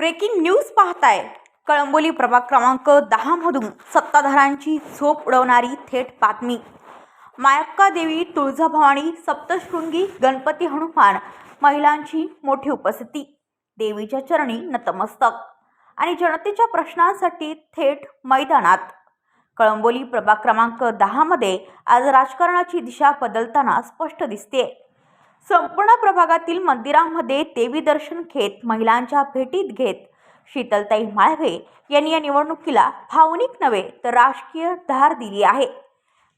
Breaking news पाहताय। कळंबोली प्रभाग क्रमांक 10 मधून सत्ताधाऱ्यांची झोप उडवणारी थेट बातमी। मायक्का देवी, तुळजाभवानी, सप्तशृंगी, गणपती, हनुमान महिलांची मोठी उपस्थिती, देवीच्या चरणी नतमस्तक आणि जनतेच्या प्रश्नांसाठी थेट मैदानात। कळंबोली प्रभाग क्रमांक 10 मध्ये आज राजकारणाची दिशा बदलताना स्पष्ट दिसते। संपूर्ण प्रभागातील मंदिरांमध्ये देवी दर्शन घेत महिलांच्या भेटीत घेत शीतलताई माळवे यांनी या निवडणुकीला भावनिक नव्हे तर राजकीय धार दिली आहे।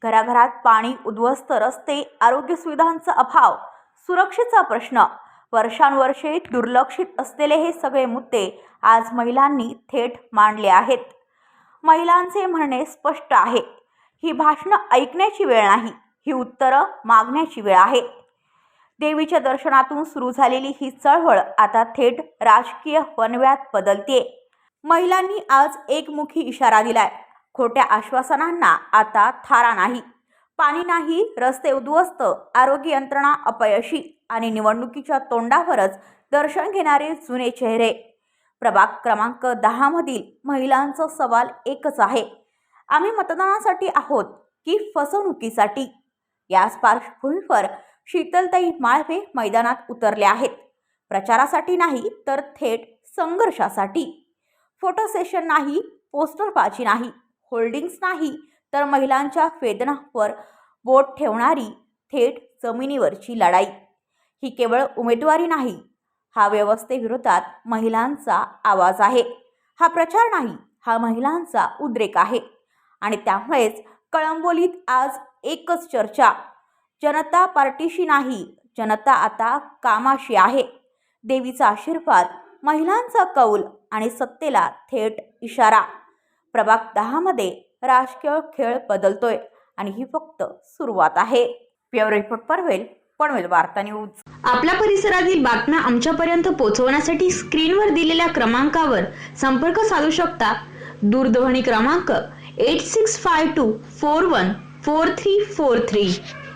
घराघरात पाणी, उद्ध्वस्त रस्ते, आरोग्य सुविधांचा अभाव, सुरक्षेचा प्रश्न, वर्षानुवर्षे दुर्लक्षित असलेले हे सगळे मुद्दे आज महिलांनी थेट मांडले आहेत। महिलांचे म्हणणे स्पष्ट आहे, ही भाषणं ऐकण्याची वेळ नाही, ही उत्तरं मागण्याची वेळ आहे। देवीच्या दर्शनातून सुरू झालेली ही चळवळ आता थेट राजकीय वणव्यात बदलते। महिलांनी आज एकमुखी इशारा दिलाय। खोट्या आश्वासनांना आता थारा नाही, पाणी नाही, रस्ते उद्ध्वस्त, आरोग्य यंत्रणा अपयशी आणि निवडणुकीच्या तोंडावरच दर्शन घेणारे जुने चेहरे। प्रभाग क्रमांक 10 मधील महिलांचा सवाल एकच आहे, आम्ही मतदानासाठी आहोत की फसवणुकीसाठी? याच पार्श्वभूमीवर शीतलताई माळवे मैदानात उतरल्या आहेत। प्रचारासाठी नाही तर थेट संघर्षासाठी। फोटो सेशन नाही, पोस्टरबाजी नाही, होल्डिंग्स नाही तर महिलांच्या वेदनांवर बोट ठेवणारी थेट जमिनीवरची लढाई। ही केवळ उमेदवारी नाही, हा व्यवस्थेविरोधात महिलांचा आवाज आहे। हा प्रचार नाही, हा महिलांचा उद्रेक आहे। आणि त्यामुळेच कळंबोलीत आज एकच चर्चा, जनता पार्टीशी नाही, जनता आता कामाशी आहे। देवीचा आशीर्वाद, महिलांचा कौल आणि सत्तेला थेट इशारा। प्रभाग 10 मध्ये राजकीय खेळ बदलतोय आणि ही फक्त सुरुवात आहे। ब्युरो रिपोर्ट पनवेल वार्ता न्यूज। आपल्या परिसरातील बातम्या आमच्यापर्यंत पोहोचवण्यासाठी स्क्रीनवर दिलेल्या क्रमांकावर संपर्क साधू शकता। दूरध्वनी क्रमांक 8652414343।